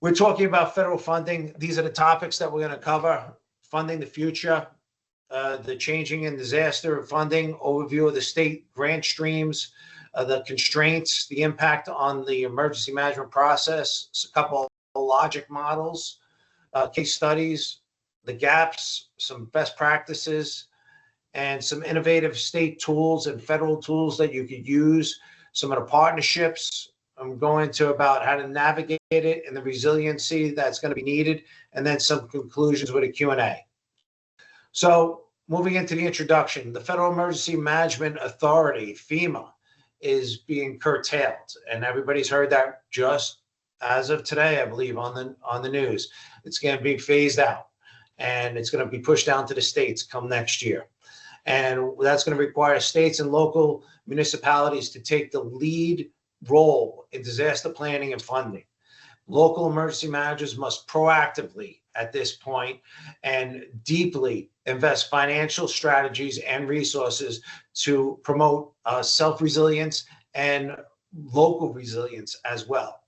We're talking about federal funding. These are the topics that we're going to cover: funding the future, the changing in disaster funding, overview of the state grant streams, the constraints, the impact on the emergency management process, a couple of logic models, case studies, the gaps, some best practices, and some innovative state tools and federal tools that you could use, some of the partnerships. I'm going to about how to navigate it and the resiliency that's going to be needed, and then some conclusions with a Q&A. So moving into the introduction, the Federal Emergency Management Authority, FEMA, is being curtailed, and everybody's heard that just as of today, I believe, on the news. It's going to be phased out, and it's going to be pushed down to the states come next year. And that's going to require states and local municipalities to take the lead role in disaster planning and funding. Local emergency managers must proactively, at this point, and deeply invest financial strategies and resources to promote self-resilience and local resilience as well.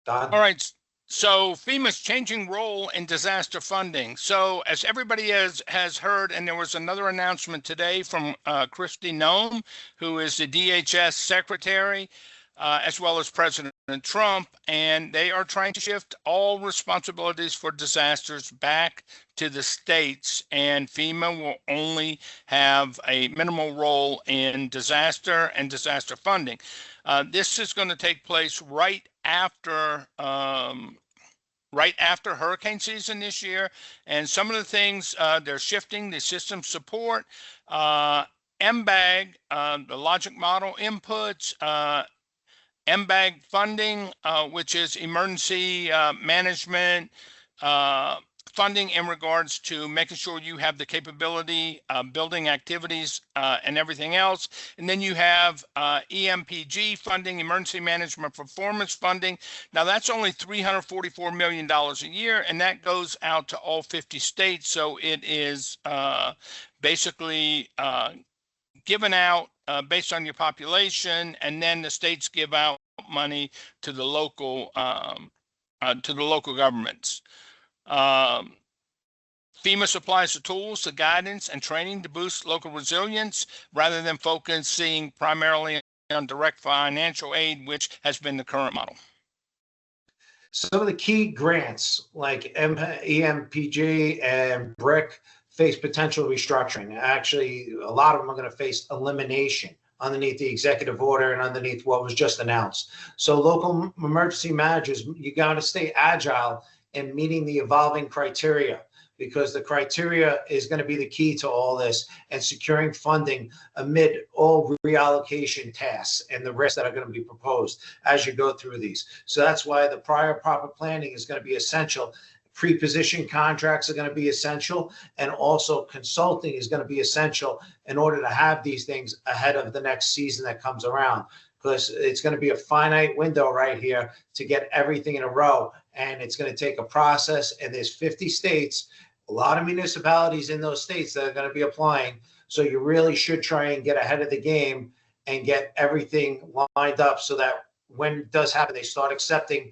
Don? All right. So FEMA's changing role in disaster funding. So as everybody has heard, and there was another announcement today from Kristi Noem, who is the DHS secretary, as well as President Trump, and they are trying to shift all responsibilities for disasters back to the states, and FEMA will only have a minimal role in disaster and disaster funding. This is going to take place right after hurricane season this year, and some of the things they're shifting: the system support, MBAG, the logic model inputs, MBAG funding, which is emergency management funding in regards to making sure you have the capability, building activities, and everything else. And then you have EMPG funding, emergency management performance funding. Now that's only $344 million a year, and that goes out to all 50 states. So it is basically given out based on your population, and then the states give out money to the local governments. FEMA supplies the tools, the guidance, and training to boost local resilience rather than focusing primarily on direct financial aid, which has been the current model. Some of the key grants like EMPG and BRIC face potential restructuring. Actually, a lot of them are going to face elimination underneath the executive order and underneath what was just announced. So local emergency managers, you got to stay agile in meeting the evolving criteria, because the criteria is going to be the key to all this and securing funding amid all reallocation tasks and the risks that are going to be proposed as you go through these. So that's why the prior proper planning is going to be essential. Pre-position contracts are going to be essential, and also consulting is going to be essential in order to have these things ahead of the next season that comes around, because it's going to be a finite window right here to get everything in a row, and it's going to take a process. And there's 50 states, a lot of municipalities in those states that are going to be applying. So you really should try and get ahead of the game and get everything lined up so that when it does happen, they start accepting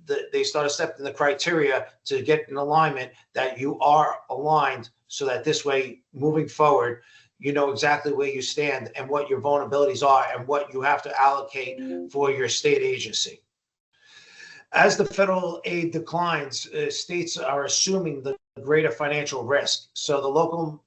the criteria to get in alignment, that you are aligned, so that this way, moving forward, you know exactly where you stand and what your vulnerabilities are and what you have to allocate for your state agency. As the federal aid declines, states are assuming the greater financial risk. So the local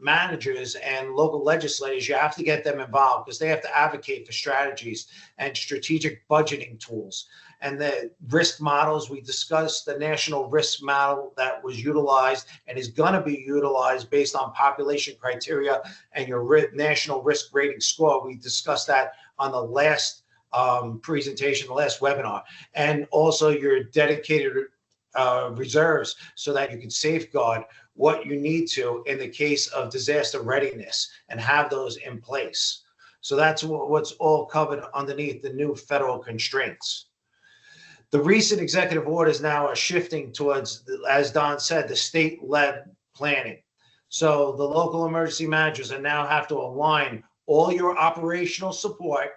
managers and local legislators, you have to get them involved, because they have to advocate for strategies and strategic budgeting tools. And the risk models, we discussed the national risk model that was utilized and is going to be utilized based on population criteria and your national risk rating score. We discussed that on the last presentation, the last webinar, and also your dedicated reserves, so that you can safeguard what you need to in the case of disaster readiness and have those in place. So that's what's all covered underneath the new federal constraints. The recent executive orders now are shifting towards, as Don said, the state-led planning. So the local emergency managers now have to align all your operational support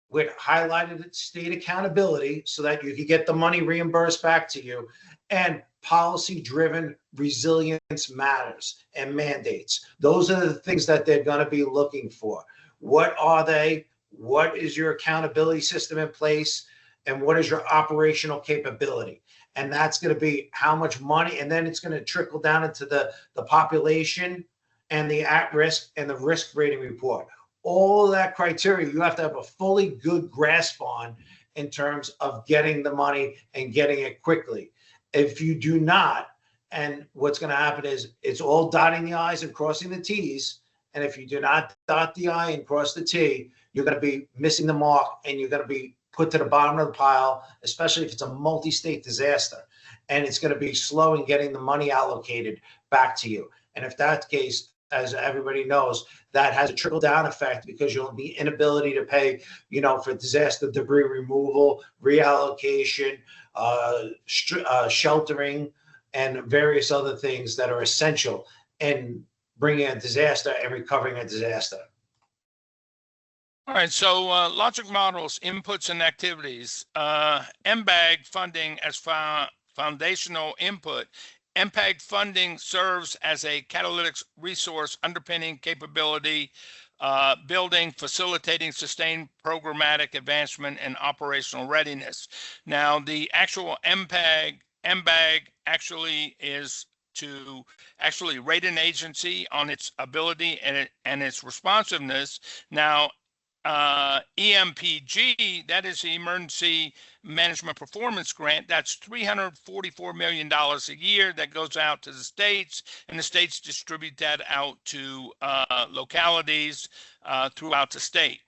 with highlighted state accountability so that you can get the money reimbursed back to you, and policy-driven resilience matters and mandates. Those are the things that they're going to be looking for. What are they? What is your accountability system in place? And what is your operational capability? And that's going to be how much money, and then it's going to trickle down into the population and the at-risk and the risk rating report. All of that criteria you have to have a fully good grasp on in terms of getting the money and getting it quickly. If you do not, and what's going to happen is it's all dotting the I's and crossing the T's. And if you do not dot the I and cross the T, you're going to be missing the mark, and you're going to be put to the bottom of the pile, especially if it's a multi-state disaster. And it's going to be slow in getting the money allocated back to you. And if that's the case, as everybody knows, that has a trickle down effect, because you'll be inability to pay, for disaster debris removal, reallocation, sheltering, and various other things that are essential in bringing a disaster and recovering a disaster. All right, so logic models, inputs, and activities. MBAG funding as foundational input. MPAG funding serves as a catalytic resource underpinning capability building, facilitating sustained programmatic advancement and operational readiness. Now, the actual MBAG actually is to actually rate an agency on its ability and its responsiveness. Now, EMPG, that is the Emergency Management Performance Grant, that's $344 million a year that goes out to the states, and the states distribute that out to localities throughout the state.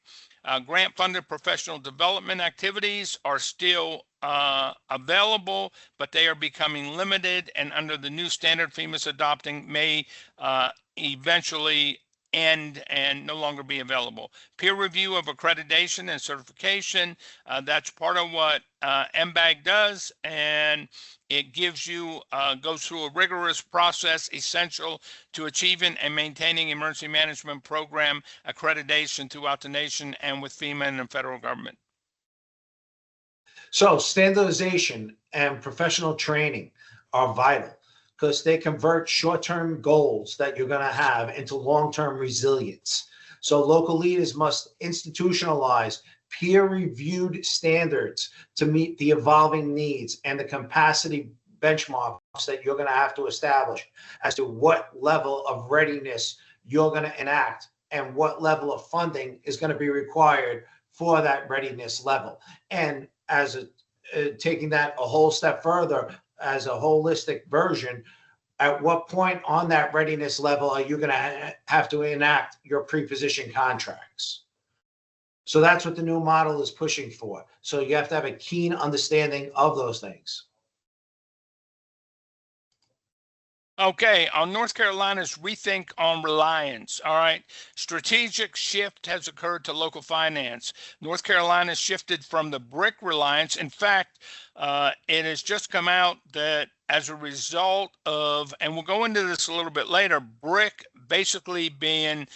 Grant-funded professional development activities are still available, but they are becoming limited, and under the new standard FEMA's adopting may eventually end and no longer be available. Peer review of accreditation and certification, that's part of what MBAG does, and it gives you, goes through a rigorous process essential to achieving and maintaining emergency management program accreditation throughout the nation and with FEMA and the federal government. So standardization and professional training are vital, because they convert short-term goals that you're going to have into long-term resilience. So local leaders must institutionalize peer-reviewed standards to meet the evolving needs and the capacity benchmarks that you're going to have to establish as to what level of readiness you're going to enact and what level of funding is going to be required for that readiness level. And as taking that a whole step further, as a holistic version, at what point on that readiness level are you going to have to enact your pre-position contracts? So that's what the new model is pushing for. So you have to have a keen understanding of those things. Okay, on North Carolina's rethink on reliance. All right, strategic shift has occurred to local finance. North Carolina shifted from the BRIC reliance. In fact, it has just come out that as a result of, and we'll go into this a little bit later, BRIC basically being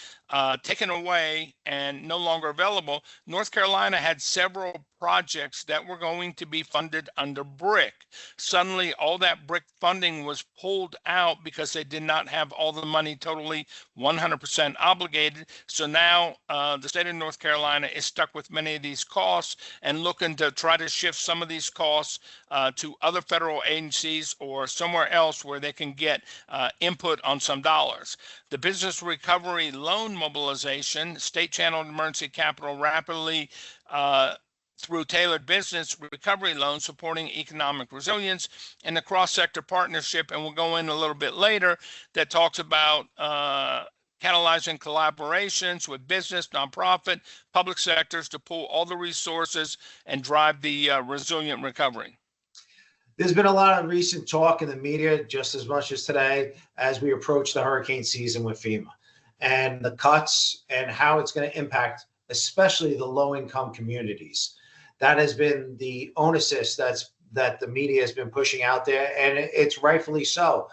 taken away and no longer available, North Carolina had several projects that were going to be funded under BRIC. Suddenly, all that BRIC funding was pulled out because they did not have all the money totally 100% obligated. So now the state of North Carolina is stuck with many of these costs and looking to try to shift some of these costs to other federal agencies or somewhere else where they can get input on some dollars. The business recovery loan mobilization, state channeled emergency capital rapidly through tailored business recovery loans supporting economic resilience, and the cross-sector partnership, and we'll go in a little bit later, that talks about catalyzing collaborations with business, nonprofit, public sectors to pull all the resources and drive the resilient recovery. There's been a lot of recent talk in the media, just as much as today, as we approach the hurricane season with FEMA and the cuts and how it's going to impact, especially the low-income communities. That has been the onus that the media has been pushing out there, and it's rightfully so.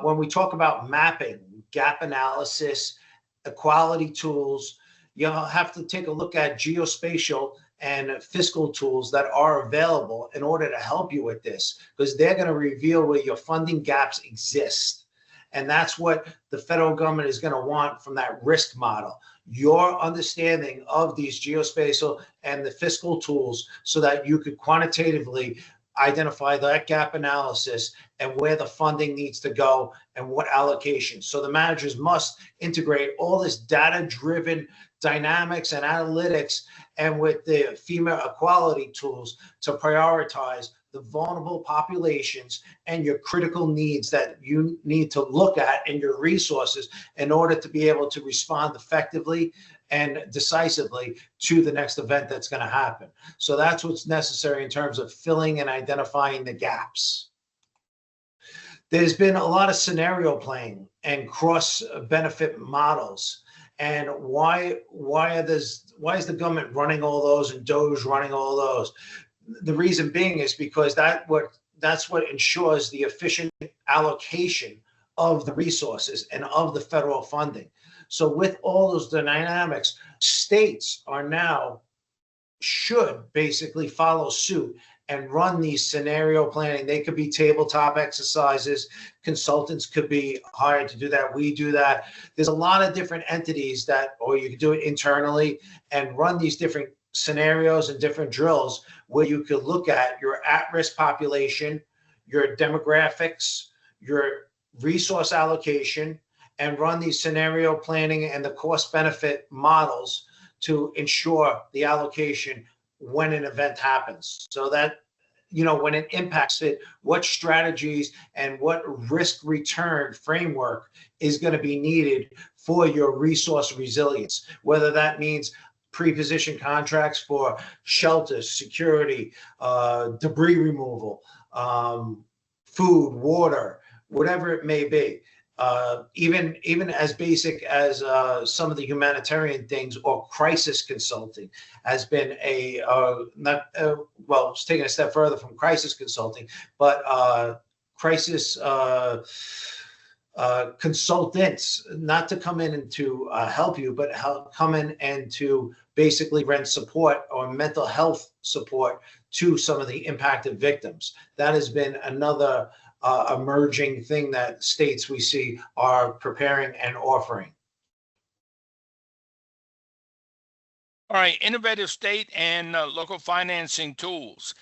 When we talk about mapping, gap analysis, equality tools, you'll have to take a look at geospatial and fiscal tools that are available in order to help you with this, because they're going to reveal where your funding gaps exist. And that's what the federal government is going to want from that risk model. Your understanding of these geospatial and the fiscal tools so that you could quantitatively identify that gap analysis and where the funding needs to go and what allocations. So the managers must integrate all this data-driven dynamics and analytics and with the FEMA equality tools to prioritize the vulnerable populations and your critical needs that you need to look at in your resources in order to be able to respond effectively and decisively to the next event that's going to happen. So that's what's necessary in terms of filling and identifying the gaps. There's been a lot of scenario playing and cross benefit models. And why is the government running all those and DOGE running all those? The reason being is because that's what ensures the efficient allocation of the resources and of the federal funding. So with all those dynamics, states should basically follow suit and run these scenario planning. They could be tabletop exercises. Consultants could be hired to do that. We do that. There's a lot of different entities or you could do it internally and run these different scenarios and different drills where you could look at your at-risk population, your demographics, your resource allocation, and run these scenario planning and the cost benefit models to ensure the allocation when an event happens. So that, when it impacts it, what strategies and what risk return framework is going to be needed for your resource resilience, whether that means pre-position contracts for shelters, security, debris removal, food, water, whatever it may be. Even as basic as some of the humanitarian things or crisis consulting has been it's taking a step further from crisis consulting, but crisis consultants, not to come in and to help you, but come in and to basically rent support or mental health support to some of the impacted victims. That has been another emerging thing that states we see are preparing and offering. All right, innovative state and local financing tools.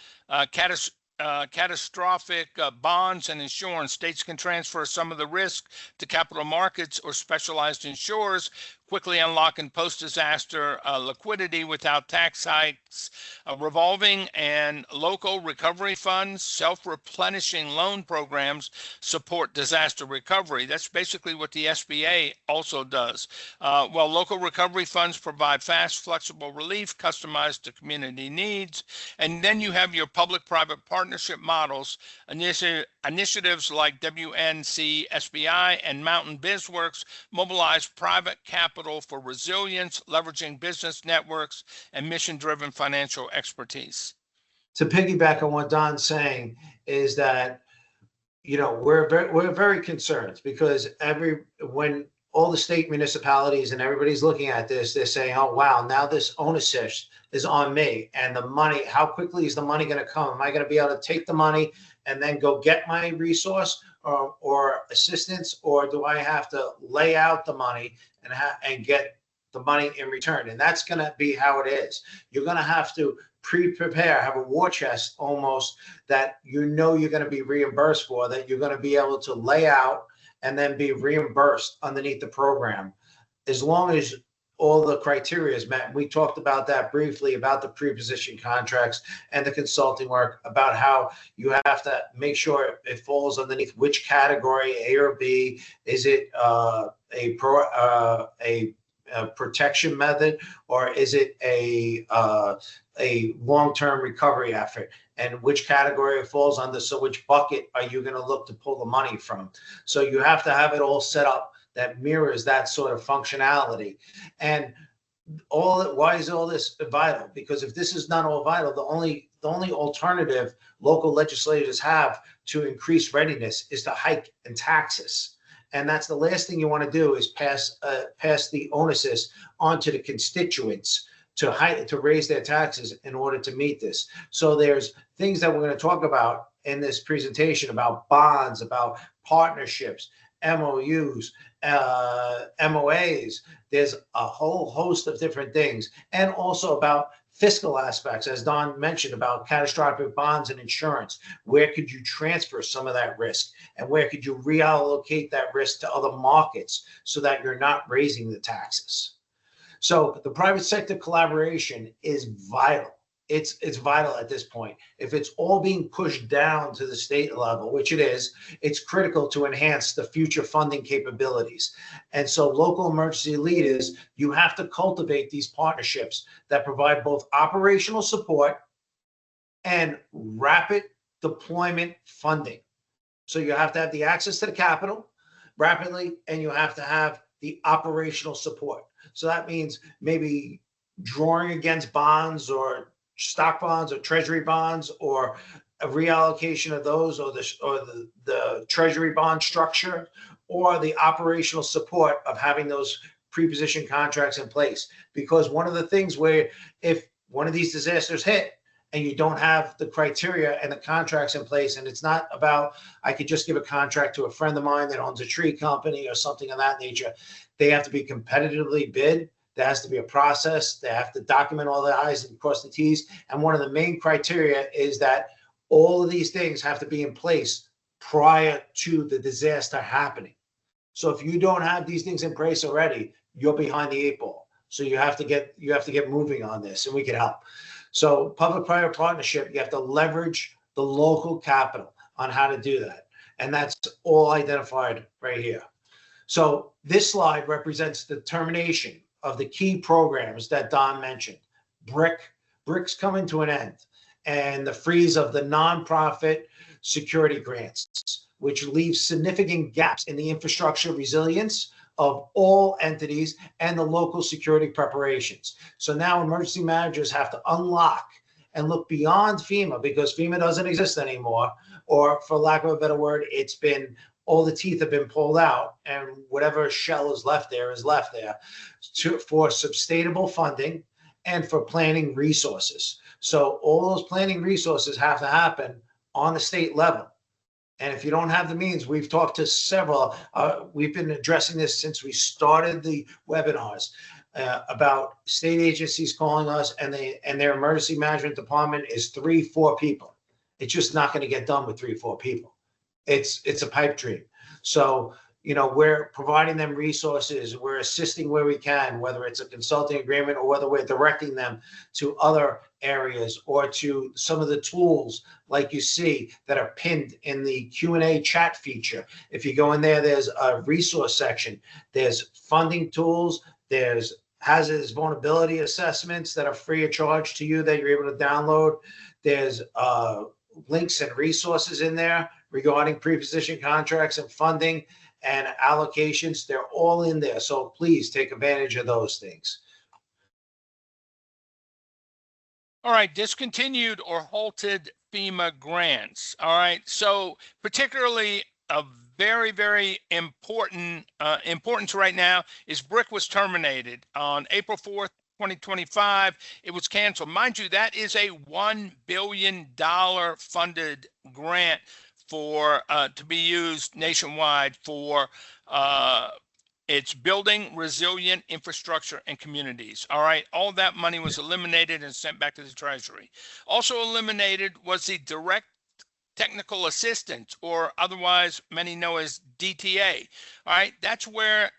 Catastrophic bonds and insurance. States can transfer some of the risk to capital markets or specialized insurers, quickly unlocking post-disaster liquidity without tax hikes. Revolving and local recovery funds, self-replenishing loan programs support disaster recovery. That's basically what the SBA also does. While local recovery funds provide fast, flexible relief customized to community needs. And then you have your public-private partnership models, initiatives like WNC SBI and Mountain BizWorks mobilize private capital for resilience, leveraging business networks and mission-driven financial expertise. To piggyback on what Don's saying is that, we're very concerned because when all the state municipalities and everybody's looking at this, they're saying, oh, wow, now this onus is on me. And the money, how quickly is the money going to come? Am I going to be able to take the money and then go get my resource or assistance, or do I have to lay out the money and get the money in return? And that's going to be how it is. You're going to have to prepare, have a war chest almost that you're going to be reimbursed for, that you're going to be able to lay out and then be reimbursed underneath the program, as long as all the criteria is met. We talked about that briefly, about the pre-position contracts and the consulting work, about how you have to make sure it falls underneath which category, A or B. Is it a protection method, or is it a long-term recovery effort, and which category it falls under? So which bucket are you going to look to pull the money from? So you have to have it all set up that mirrors that sort of functionality. And why is all this vital? Because if this is not all vital, the only alternative local legislators have to increase readiness is to hike in taxes. And that's the last thing you want to do, is pass the onuses onto the constituents to raise their taxes in order to meet this. So there's things that we're going to talk about in this presentation about bonds, about partnerships, MOUs, MOAs. There's a whole host of different things, and also about fiscal aspects, as Don mentioned, about catastrophic bonds and insurance. Where could you transfer some of that risk, and where could you reallocate that risk to other markets so that you're not raising the taxes? So the private sector collaboration is vital. It's vital at this point. If it's all being pushed down to the state level, which it is, it's critical to enhance the future funding capabilities. And so local emergency leaders, you have to cultivate these partnerships that provide both operational support and rapid deployment funding. So you have to have the access to the capital rapidly, and you have to have the operational support. So that means maybe drawing against bonds or stock bonds or treasury bonds, or a reallocation of those, or the treasury bond structure, or the operational support of having those pre-positioned contracts in place. Because one of the things where if one of these disasters hit and you don't have the criteria and the contracts in place, and it's not about, I could just give a contract to a friend of mine that owns a tree company or something of that nature. They have to be competitively bid. There has to be a process. They have to document all the I's and cross the T's. And one of the main criteria is that all of these things have to be in place prior to the disaster happening. So if you don't have these things in place already, you're behind the eight ball. So you have to get moving on this, and we can help. So public-private partnership, you have to leverage the local capital on how to do that. And that's all identified right here. So this slide represents the termination of the key programs that Don mentioned. BRIC's coming to an end, and the freeze of the nonprofit security grants, which leaves significant gaps in the infrastructure resilience of all entities and the local security preparations. So now emergency managers have to unlock and look beyond FEMA, because FEMA doesn't exist anymore, or for lack of a better word, all the teeth have been pulled out, and whatever shell is left there for sustainable funding and for planning resources. So all those planning resources have to happen on the state level. And if you don't have the means, we've talked to several, we've been addressing this since we started the webinars, about state agencies calling us, and their emergency management department is 3-4 people. It's just not going to get done with 3-4 people. It's a pipe dream. So, we're providing them resources. We're assisting where we can, whether it's a consulting agreement or whether we're directing them to other areas or to some of the tools like you see that are pinned in the Q&A chat feature. If you go in there, there's a resource section. There's funding tools. There's hazardous vulnerability assessments that are free of charge to you that you're able to download. There's links and resources in there regarding pre-position contracts and funding and allocations. They're all in there. So please take advantage of those things. All right, discontinued or halted FEMA grants. All right, so particularly a very, very importance right now is BRIC was terminated on April 4th, 2025. It was canceled. Mind you, that is a $1 billion funded grant for to be used nationwide for it's building resilient infrastructure and communities. All right, all that money was eliminated and sent back to the Treasury. Also eliminated was the direct technical assistance, or otherwise many know as DTA. All right, that's where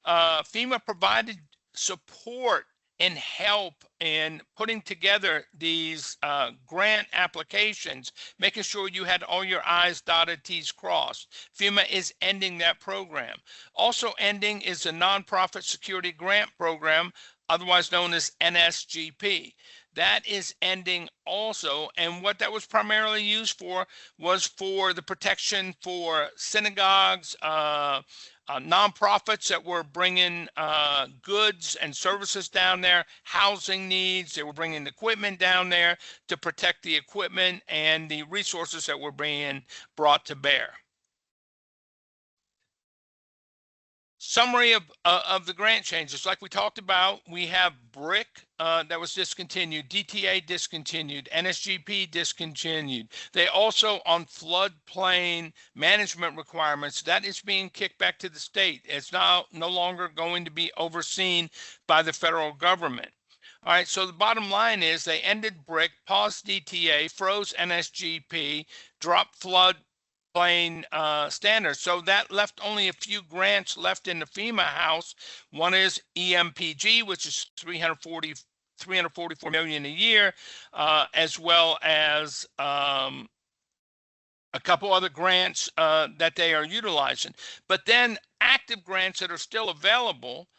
FEMA provided support and help in putting together these grant applications, making sure you had all your I's dotted, T's crossed. FEMA is ending that program. Also ending is the Nonprofit Security Grant Program, otherwise known as NSGP. That is ending also, and what that was primarily used for was for the protection for synagogues, nonprofits that were bringing goods and services down there, housing needs. They were bringing equipment down there to protect the equipment and the resources that were being brought to bear. Summary of the grant changes. Like we talked about, we have BRIC that was discontinued, DTA discontinued, NSGP discontinued. They also, on floodplain management requirements, that is being kicked back to the state. It's now no longer going to be overseen by the federal government. All right, so the bottom line is they ended BRIC, paused DTA, froze NSGP, dropped floodplain standards. So that left only a few grants left in the FEMA house. One is EMPG, which is 344 million a year, as well as a couple other grants that they are utilizing. But then active grants that are still available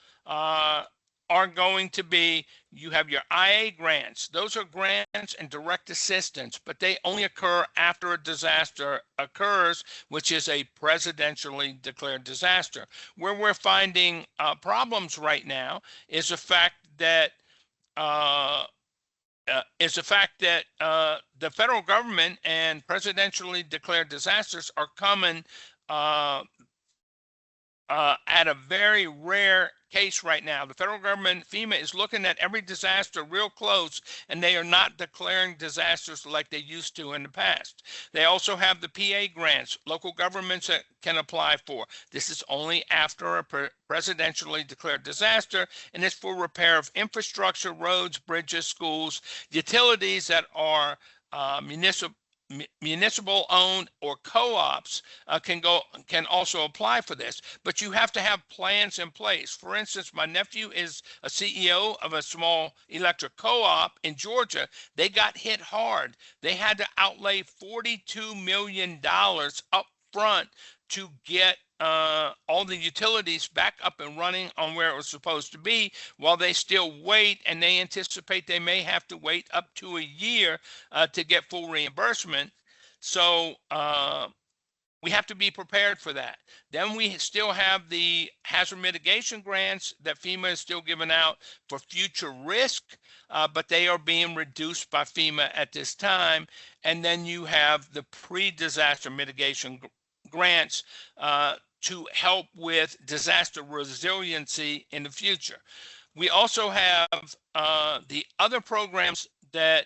are going to be, you have your IA grants. Those are grants and direct assistance, but they only occur after a disaster occurs, which is a presidentially declared disaster. Where we're finding problems right now is the fact that the federal government and presidentially declared disasters are coming at a very rare case right now. The federal government, FEMA, is looking at every disaster real close, and they are not declaring disasters like they used to in the past. They also have the PA grants local governments can apply for. This is only after a presidentially declared disaster, and it's for repair of infrastructure, roads, bridges, schools, utilities that are municipal owned or co-ops can also apply for this, but you have to have plans in place. For instance, my nephew is a CEO of a small electric co-op in Georgia. They got hit hard. They had to outlay $42 million up front to get all the utilities back up and running on where it was supposed to be, while they still wait, and they anticipate they may have to wait up to a year to get full reimbursement. So we have to be prepared for that. Then we still have the hazard mitigation grants that FEMA is still giving out for future risk, but they are being reduced by FEMA at this time. And then you have the pre-disaster mitigation grants to help with disaster resiliency in the future. We also have the other programs that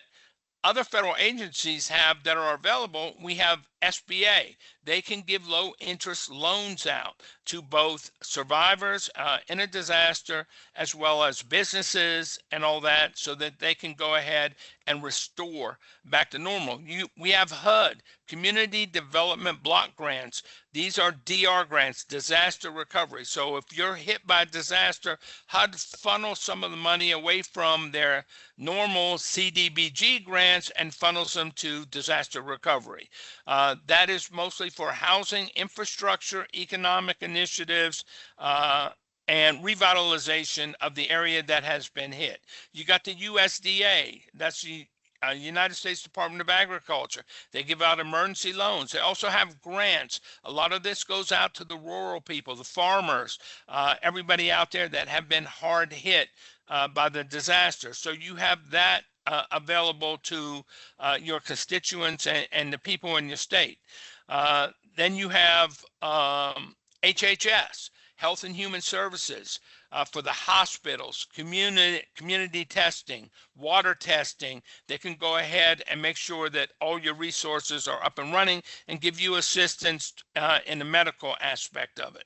other federal agencies have that are available. We have SBA. They can give low interest loans out to both survivors in a disaster as well as businesses and all that, so that they can go ahead and restore back to normal. We have HUD, Community Development Block Grants. These are DR grants, disaster recovery. So if you're hit by a disaster, HUD funnels some of the money away from their normal CDBG grants and funnels them to disaster recovery. That is mostly for housing, infrastructure, economic initiatives, and revitalization of the area that has been hit. You got the USDA, that's the United States Department of Agriculture. They give out emergency loans. They also have grants. A lot of this goes out to the rural people, the farmers, everybody out there that have been hard hit by the disaster. So you have that available to your constituents and the people in your state. Then you have HHS, Health and Human Services, for the hospitals, community testing, water testing. They can go ahead and make sure that all your resources are up and running and give you assistance in the medical aspect of it.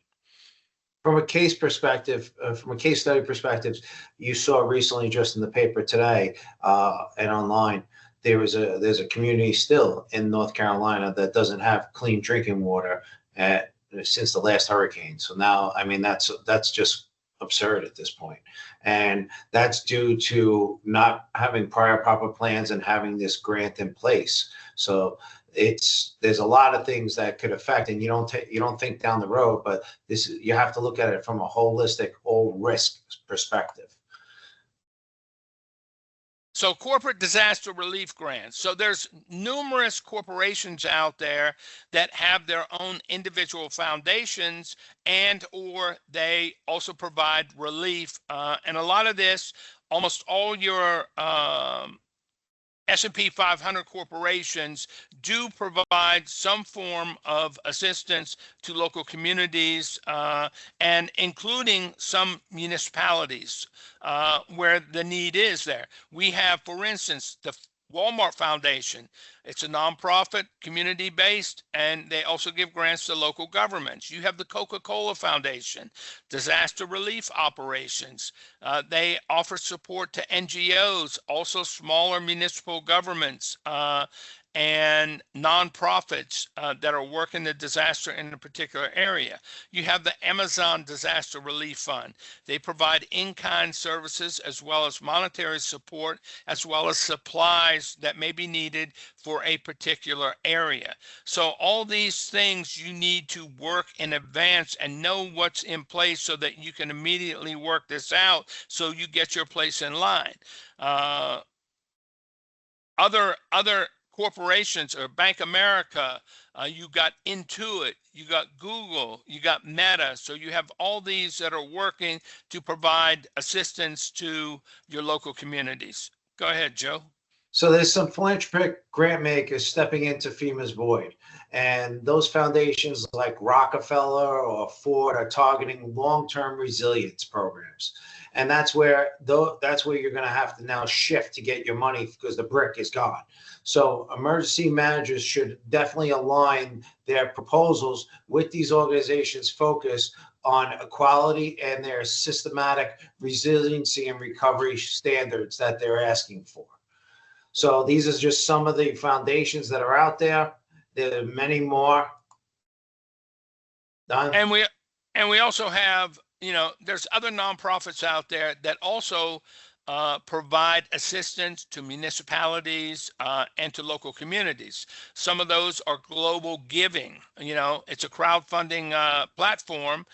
From a case perspective, from a case study perspective, you saw recently just in the paper today and online, there's a community still in North Carolina that doesn't have clean drinking water since the last hurricane. So now, I mean, that's just absurd at this point. And that's due to not having prior proper plans and having this grant in place. So there's a lot of things that could affect, and you don't think down the road, but you have to look at it from a holistic, all risk perspective. So corporate disaster relief grants. So there's numerous corporations out there that have their own individual foundations, and or they also provide relief. And a lot of this, almost all your S&P 500 corporations do provide some form of assistance to local communities, and including some municipalities where the need is there. We have, for instance, the Walmart Foundation. It's a nonprofit, community-based, and they also give grants to local governments. You have the Coca-Cola Foundation, disaster relief operations. They offer support to NGOs, also smaller municipal governments, and nonprofits that are working the disaster in a particular area. You have the Amazon Disaster Relief Fund. They provide in-kind services as well as monetary support, as well as supplies that may be needed for a particular area. So all these things you need to work in advance and know what's in place so that you can immediately work this out so you get your place in line. Other corporations or Bank America, you got Intuit, you got Google, you got Meta. So you have all these that are working to provide assistance to your local communities. Go ahead, Joe. So there's some philanthropic grant makers stepping into FEMA's void. And those foundations like Rockefeller or Ford are targeting long-term resilience programs. And that's where you're going to have to now shift to get your money because the brick is gone. So emergency managers should definitely align their proposals with these organizations' focus on equality and their systematic resiliency and recovery standards that they're asking for. So these are just some of the foundations that are out there. There are many more. Don? And we also have, there's other nonprofits out there that also provide assistance to municipalities and to local communities. Some of those are global giving. It's a crowdfunding platform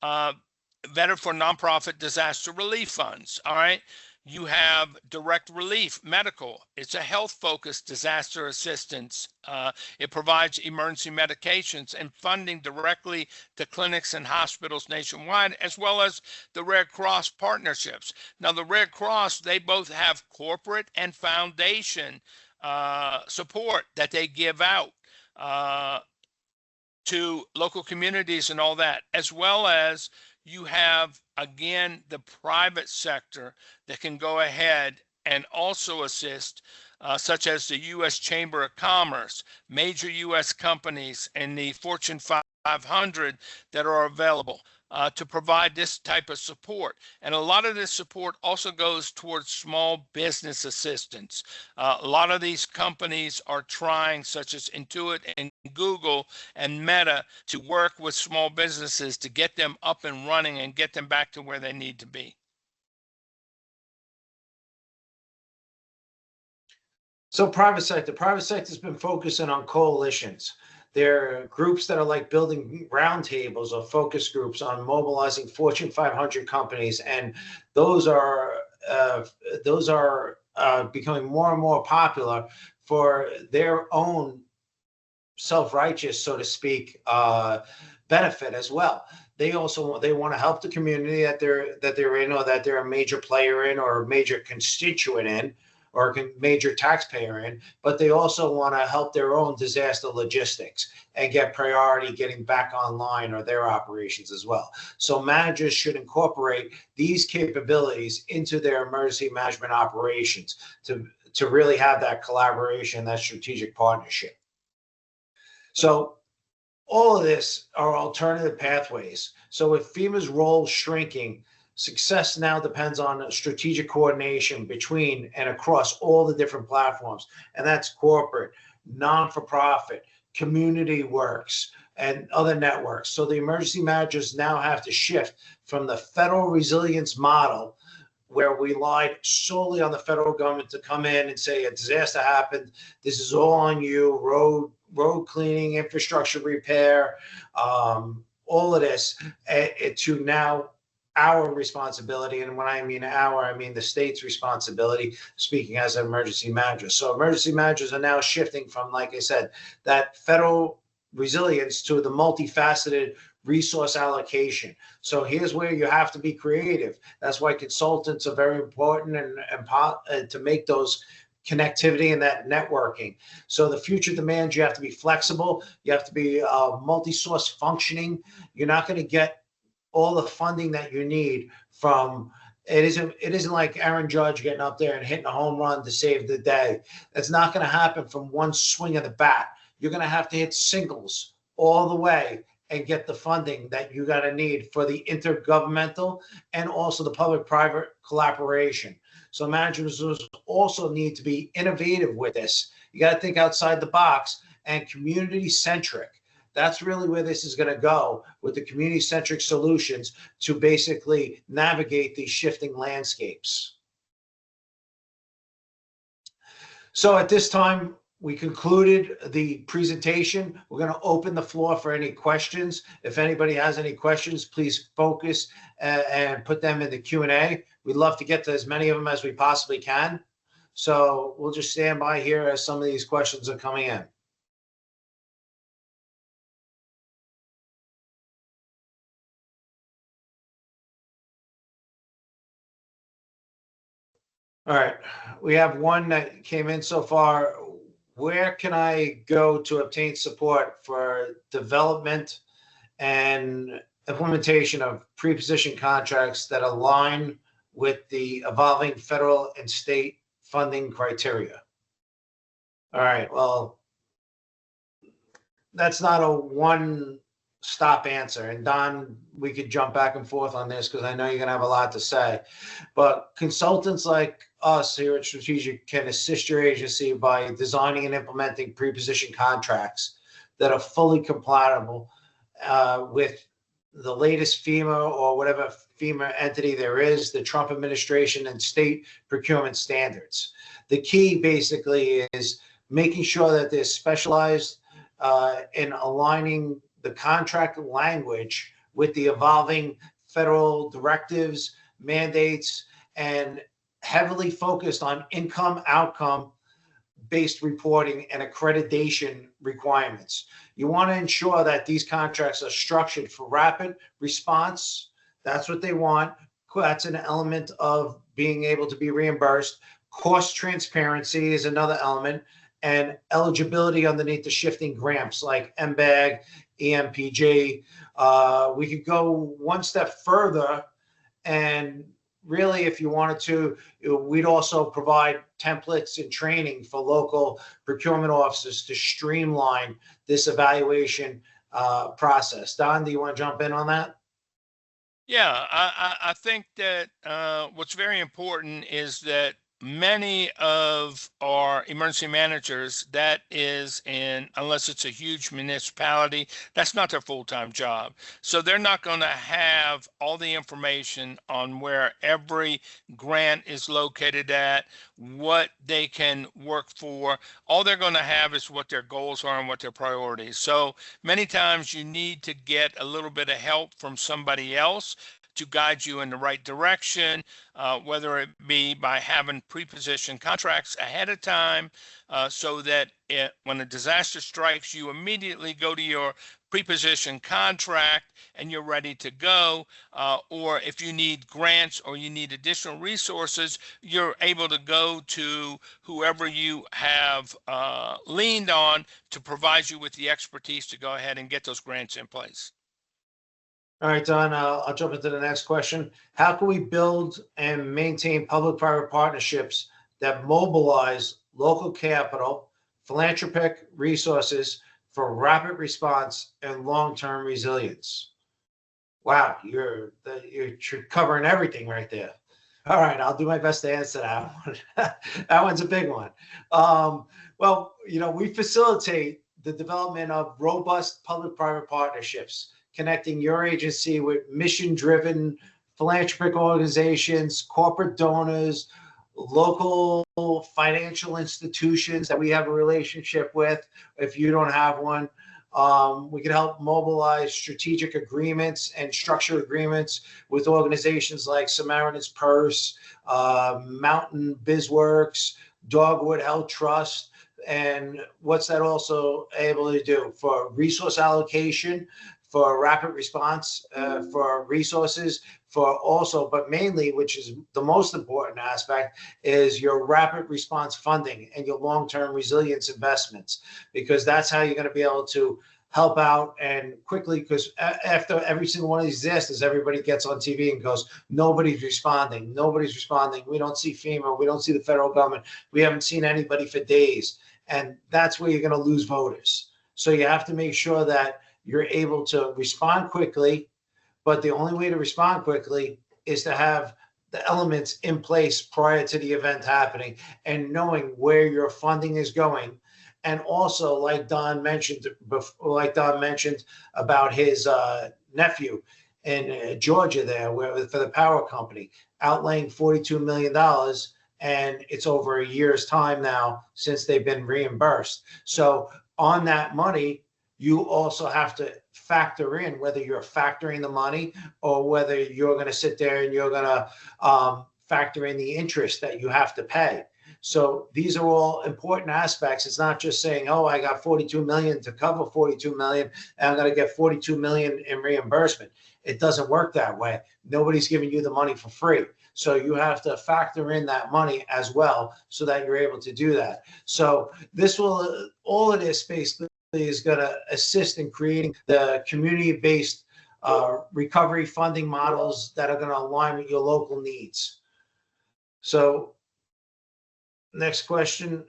vetted for nonprofit disaster relief funds. All right. You have Direct Relief Medical. It's a health-focused disaster assistance. It provides emergency medications and funding directly to clinics and hospitals nationwide, as well as the Red Cross partnerships. Now, the Red Cross, they both have corporate and foundation support that they give out to local communities and all that, as well as you have, again, the private sector that can go ahead and also assist, such as the U.S. Chamber of Commerce, major U.S. companies, and the Fortune 500 that are available to provide this type of support. And a lot of this support also goes towards small business assistance. A lot of these companies are trying, such as Intuit and Google and Meta, to work with small businesses to get them up and running and get them back to where they need to be. So private sector has been focusing on coalitions. There are groups that are like building roundtables or focus groups on mobilizing Fortune 500 companies, and those are becoming more and more popular for their own self-righteous, so to speak, benefit as well. They want to help the community that they're in, or that they're a major player in, or a major constituent in, or a major taxpayer in, but they also want to help their own disaster logistics and get priority getting back online, or their operations as well. So managers should incorporate these capabilities into their emergency management operations to really have that collaboration, that strategic partnership. So all of this are alternative pathways. So if FEMA's role is shrinking, success now depends on strategic coordination between and across all the different platforms. And that's corporate, non-for-profit, community works, and other networks. So the emergency managers now have to shift from the federal resilience model, where we relied solely on the federal government to come in and say a disaster happened, this is all on you, road cleaning, infrastructure repair, all of this, to now our responsibility. And when I mean our, I mean the state's responsibility, speaking as an emergency manager. So emergency managers are now shifting from, like I said, that federal resilience to the multifaceted resource allocation. So here's where you have to be creative. That's why consultants are very important, and to make those connectivity and that networking. So the future demands, you have to be flexible. You have to be multi-source functioning. You're not going to get all the funding that you need from, it isn't like Aaron Judge getting up there and hitting a home run to save the day. That's not going to happen from one swing of the bat. You're going to have to hit singles all the way and get the funding that you got to need for the intergovernmental and also the public-private collaboration. So managers also need to be innovative with this. You got to think outside the box and community-centric. That's really where this is going to go, with the community-centric solutions to basically navigate these shifting landscapes. So at this time, we concluded the presentation. We're going to open the floor for any questions. If anybody has any questions, please focus and put them in the Q&A. We'd love to get to as many of them as we possibly can. So we'll just stand by here as some of these questions are coming in. All right, we have one that came in so far. Where can I go to obtain support for development and implementation of pre-position contracts that align with the evolving federal and state funding criteria? All right, well, that's not a one-stop answer. And Don, we could jump back and forth on this because I know you're going to have a lot to say. But consultants like us here at Strategic can assist your agency by designing and implementing pre-position contracts that are fully compatible with the latest FEMA or whatever FEMA entity there is, the Trump administration and state procurement standards. The key basically is making sure that they're specialized in aligning the contract language with the evolving federal directives, mandates, and heavily focused on income outcome based reporting and accreditation requirements. You want to ensure that these contracts are structured for rapid response. That's what they want. That's an element of being able to be reimbursed. Cost transparency is another element, and eligibility underneath the shifting grants like MBAG, EMPG. We could go one step further, and really, if you wanted to, we'd also provide templates and training for local procurement officers to streamline this evaluation process. Don, do you want to jump in on that? Yeah, I think that what's very important is that many of our emergency managers, that is unless it's a huge municipality, that's not their full-time job. So they're not going to have all the information on where every grant is located at, what they can work for. All they're going to have is what their goals are and what their priorities. So many times you need to get a little bit of help from somebody else to guide you in the right direction, whether it be by having pre-positioned contracts ahead of time, so that when a disaster strikes, you immediately go to your pre-positioned contract and you're ready to go. Or if you need grants or you need additional resources, you're able to go to whoever you have leaned on to provide you with the expertise to go ahead and get those grants in place. All right, Don, I'll jump into the next question. How can we build and maintain public-private partnerships that mobilize local capital, philanthropic resources for rapid response and long-term resilience? Wow, you're covering everything right there. All right, I'll do my best to answer that one. That one's a big one. Well, we facilitate the development of robust public-private partnerships, connecting your agency with mission-driven philanthropic organizations, corporate donors, local financial institutions that we have a relationship with. If you don't have one, we can help mobilize strategic agreements and structure agreements with organizations like Samaritan's Purse, Mountain BizWorks, Dogwood Health Trust. And what's that also able to do? For resource allocation, for rapid response, for resources, for also, but mainly, which is the most important aspect, is your rapid response funding and your long-term resilience investments, because that's how you're going to be able to help out and quickly, because after every single one of these disasters, everybody gets on TV and goes, nobody's responding. Nobody's responding. We don't see FEMA. We don't see the federal government. We haven't seen anybody for days. And that's where you're going to lose voters. So you have to make sure that you're able to respond quickly. But the only way to respond quickly is to have the elements in place prior to the event happening and knowing where your funding is going. And also, like Don mentioned about his nephew in Georgia there, where for the power company, outlaying $42 million, and it's over a year's time now since they've been reimbursed. So on that money, you also have to factor in whether you're factoring the money or whether you're going to sit there and you're going to factor in the interest that you have to pay. So these are all important aspects. It's not just saying, oh, I got 42 million to cover 42 million and I'm going to get 42 million in reimbursement. It doesn't work that way. Nobody's giving you the money for free. So you have to factor in that money as well so that you're able to do that. So this will, all of this basically is going to assist in creating the community-based recovery funding models that are going to align with your local needs. So next question.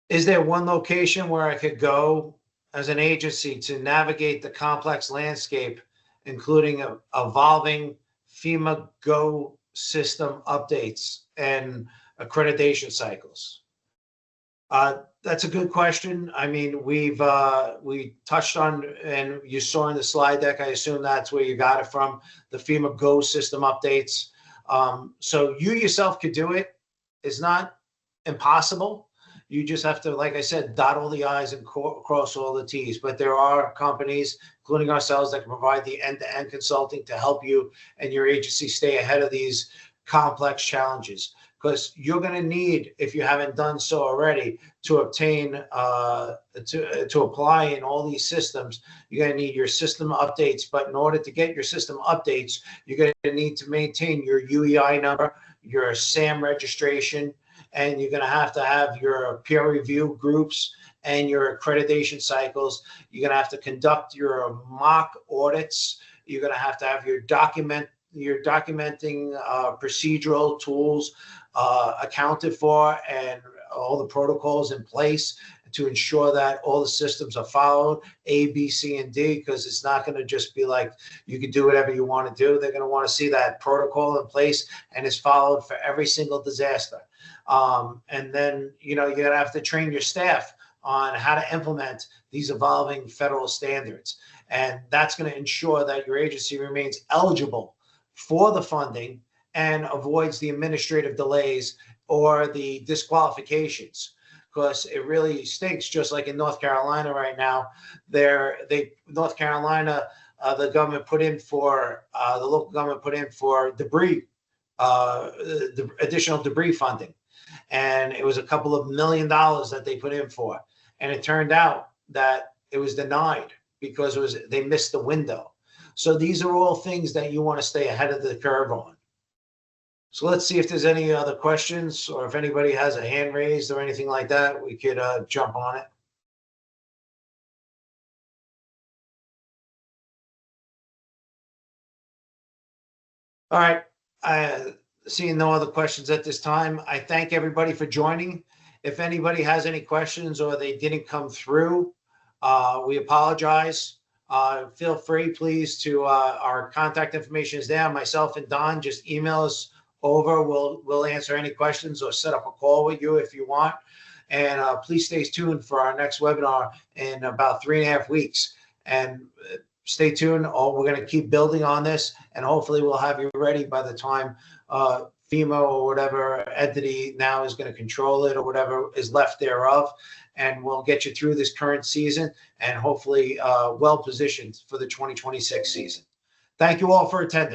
Is there one location where I could go as an agency to navigate the complex landscape, including evolving FEMA Go system updates and accreditation cycles? That's a good question. I mean, we touched on, and you saw in the slide deck, I assume that's where you got it from, the FEMA Go system updates. So you yourself could do it. It's not impossible. You just have to, like I said, dot all the I's and cross all the T's. But there are companies, including ourselves, that can provide the end-to-end consulting to help you and your agency stay ahead of these complex challenges. Because you're going to need, if you haven't done so already, to obtain, to apply in all these systems, you're going to need your system updates. But in order to get your system updates, you're going to need to maintain your UEI number, your SAM registration, and you're going to have your peer review groups and your accreditation cycles. You're going to have to conduct your mock audits. You're going to have your documenting procedural tools accounted for and all the protocols in place to ensure that all the systems are followed, A, B, C, and D, because it's not going to just be like you can do whatever you want to do. They're going to want to see that protocol in place and it's followed for every single disaster. And then, you're going to have to train your staff on how to implement these evolving federal standards. And that's going to ensure that your agency remains eligible for the funding and avoids the administrative delays or the disqualifications, because it really stinks. Just like in North Carolina right now, North Carolina, the government put in for, the local government put in for debris, the additional debris funding. And it was a couple of $1 million that they put in for. And it turned out that it was denied because they missed the window. So these are all things that you want to stay ahead of the curve on. So let's see if there's any other questions, or if anybody has a hand raised or anything like that, we could jump on it. All right. Seeing no other questions at this time, I thank everybody for joining. If anybody has any questions or they didn't come through, we apologize. Feel free, please, to our contact information is there. Myself and Don, just email us over. We'll answer any questions or set up a call with you if you want. And please stay tuned for our next webinar in about 3.5 weeks. And stay tuned. We're going to keep building on this, and hopefully we'll have you ready by the time FEMA or whatever entity now is going to control it or whatever is left thereof. And we'll get you through this current season and hopefully well positioned for the 2026 season. Thank you all for attending.